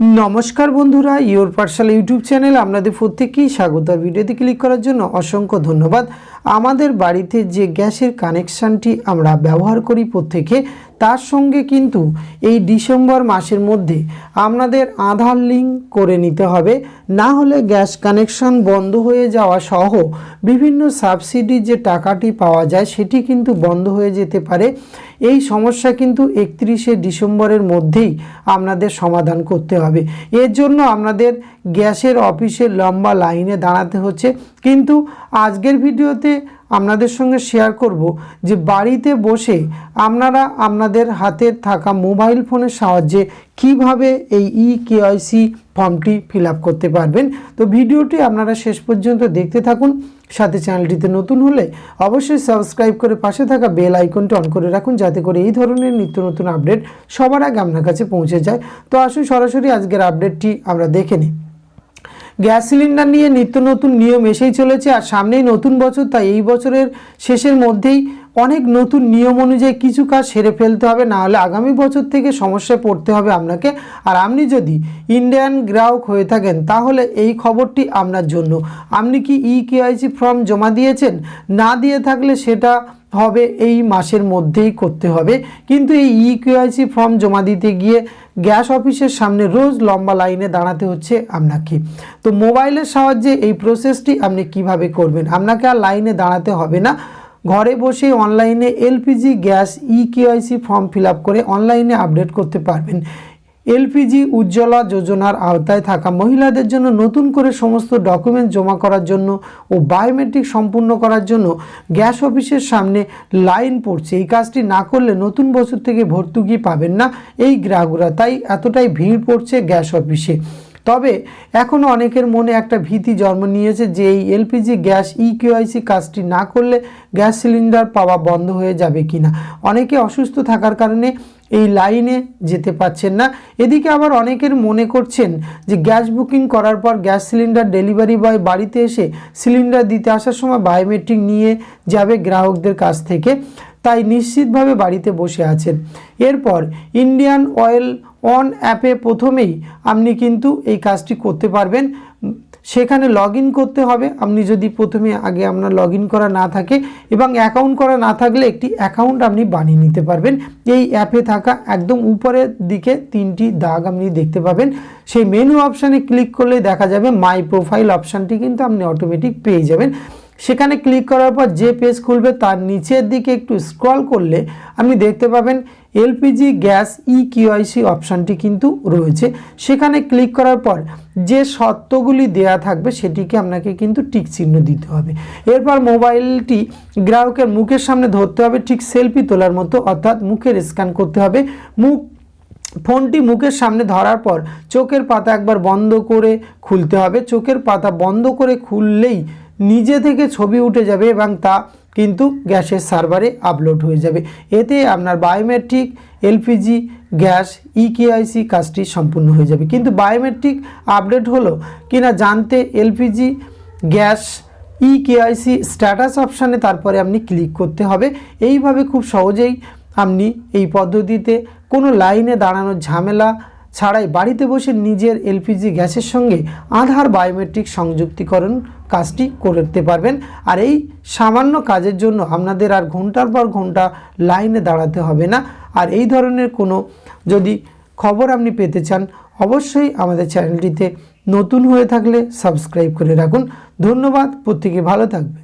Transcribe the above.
नमस्कार बंधुरा योर पाठशाला यूट्यूब चैनल आपनादेर प्रत्येककेई स्वागत। भिडियोते क्लिक करार जोन्नो असंख्य धन्यवाद। आमादेर बाड़ीते जे ग्यासेर कानेक्शनटी आमरा व्यवहार करी प्रत्येके तार संगे किन्तु এই डिसेम्बर मासेर मध्य आपनादेर आधार लिंक करे निते हबे, ना होले ग्यास कानेक्शन बंद हये जावा सह विभिन्न सबसिडी जे टाकाटी पाওয়া যায় सेटी किन्तु बंद हये जेते पारे। এই সমস্যা কিন্তু 31শে ডিসেম্বরের মধ্যেই আপনাদের সমাধান করতে হবে। এর জন্য আপনাদের গ্যাসের অফিসে লম্বা লাইনে দাঁড়াতে হচ্ছে। কিন্তু আজকের ভিডিওতে আপনাদের সঙ্গে শেয়ার করব যে বাড়িতে বসে আপনারা আপনাদের হাতে থাকা মোবাইল ফোনের সাহায্যে কিভাবে এই ইকেওয়াইসি ফর্মটি ফিল আপ করতে পারবেন। তো ভিডিওটি আপনারা শেষ পর্যন্ত দেখতে থাকুন। সাথে চ্যানেলটিতে নতুন হলে অবশ্যই সাবস্ক্রাইব করে পাশে থাকা বেল আইকনটি অন করে রাখুন, যাতে করে এই ধরনের নিত্য নতুন আপডেট সবার আগে আপনার কাছে পৌঁছে যায়। তো আসুন সরাসরি আজকের আপডেটটি আমরা দেখে নিই। গ্যাস সিলিন্ডার নিয়ে নিত্য নতুন নিয়ম এসেই চলেছে, আর সামনেই নতুন বছর, তাই এই বছরের শেষের মধ্যেই অনেক নতুন নিয়ম অনুযায়ী কিছু কাজ সেরে ফেলতে হবে, না হলে আগামী বছর থেকে সমস্যায় পড়তে হবে আপনাকে। আর আপনি যদি ইন্ডিয়ান গ্রাহক হয়ে থাকেন তাহলে এই খবরটি আপনার জন্য। আপনি কি ইকেওয়াইসি ফর্ম জমা দিয়েছেন? না দিয়ে থাকলে সেটা হবে এই মাসের মধ্যেই করতে হবে। কিন্তু এই ইকেওয়াইসি ফর্ম জমা দিতে গিয়ে গ্যাস অফিসের সামনে রোজ লম্বা লাইনে দাঁড়াতে হচ্ছে আপনাকে। তো মোবাইলের সাহায্যে এই প্রসেসটি আপনি কিভাবে করবেন? আপনাকে আর লাইনে দাঁড়াতে হবে না, ঘরে বসে অনলাইনে LPG gas eKYC form fill up করে অনলাইনে আপডেট করতে পারবেন। এলপিজি উজ্জ্বলা যোজনার আওতায় থাকা মহিলাদের জন্য নতুন করে সমস্ত ডকুমেন্ট জমা করার জন্য ও বায়োমেট্রিক সম্পূর্ণ করার জন্য গ্যাস অফিসের সামনে লাইন পড়ছে। এই কাজটি না করলে নতুন বছর থেকে ভর্তুকি পাবেন না এই গ্রাহকরা, তাই এতটাই ভিড় পড়ছে গ্যাস অফিসে। তবে এখনও অনেকের মনে একটা ভীতি জন্ম নিয়েছে যে এই এলপিজি গ্যাস ইকেওয়াইসি কাজটি না করলে গ্যাস সিলিন্ডার পাওয়া বন্ধ হয়ে যাবে কিনা। অনেকে অসুস্থ থাকার কারণে এই লাইনে যেতে পারছেন না। এদিকে আবার অনেকের মনে করছেন যে গ্যাস বুকিং করার পর গ্যাস সিলিন্ডার ডেলিভারি বয় বাড়িতে এসে সিলিন্ডার দিতে আসার সময় বায়োমেট্রিক নিয়ে যাবে গ্রাহকদের কাছ থেকে, তাই নিশ্চিতভাবে বাড়িতে বসে আছেন। এরপর ইন্ডিয়ান অয়েল অন অ্যাপে প্রথমেই আপনি কিন্তু এই কাজটি করতে পারবেন। সেখানে লগ ইন করতে হবে। আপনি যদি প্রথমে আগে আপনার লগ ইন করা না থাকে এবং অ্যাকাউন্ট করা না থাকলে একটি অ্যাকাউন্ট আপনি বানিয়ে নিতে পারবেন। এই অ্যাপে থাকা একদম উপরের দিকে 3টি দাগ আপনি দেখতে পাবেন। সেই মেনু অপশানে ক্লিক করলে দেখা যাবে মাই প্রোফাইল অপশানটি কিন্তু আপনি অটোমেটিক পেয়ে যাবেন। সেখানে ক্লিক করার পর যে পেজ খুলবে তার নিচের দিকে একটু স্ক্রল করলে আপনি দেখতে পাবেন এলপিজি গ্যাস ইকেওয়াইসি অপশানটি কিন্তু রয়েছে। সেখানে ক্লিক করার পর যে শর্তগুলি দেয়া থাকবে সেটিকে আপনাকে কিন্তু টিক চিহ্ন দিতে হবে। এরপর মোবাইলটি গ্রাহকের মুখের সামনে ধরতে হবে, ঠিক সেলফি তোলার মতো, অর্থাৎ মুখের স্ক্যান করতে হবে। ফোনটি মুখের সামনে ধরার পর চোখের পাতা একবার বন্ধ করে খুলতে হবে। চোখের পাতা বন্ধ করে খুললেই নিজে থেকে ছবি উঠে যাবে এবং তা কিন্তু গ্যাসের সার্ভারে আপলোড হয়ে যাবে। এতে আপনার বায়োমেট্রিক এলপিজি গ্যাস ইকেওয়াইসি কাজটি সম্পূর্ণ হয়ে যাবে। কিন্তু বায়োমেট্রিক আপডেট হলো কিনা জানতে এলপিজি গ্যাস ইকেওয়াইসি স্ট্যাটাস অপশানে তারপরে আপনি ক্লিক করতে হবে। এইভাবে খুব সহজেই আপনি এই পদ্ধতিতে কোনো লাইনে দাঁড়ানোর ঝামেলা ছাড়াই বাড়িতে বসে নিজের এলপিজি গ্যাসের সঙ্গে আধার বায়োমেট্রিক সংযুক্তিকরণ কাজটি করতে পারবেন। আর এই সামান্য কাজের জন্য আপনাদের আর ঘন্টার পর ঘন্টা লাইনে দাঁড়াতে হবে না। আর এই ধরনের কোনো যদি খবর আপনি পেতে চান অবশ্যই আমাদের চ্যানেলটিতে নতুন হয়ে থাকলে সাবস্ক্রাইব করে রাখুন। ধন্যবাদ, প্রত্যেকে ভালো থাকবেন।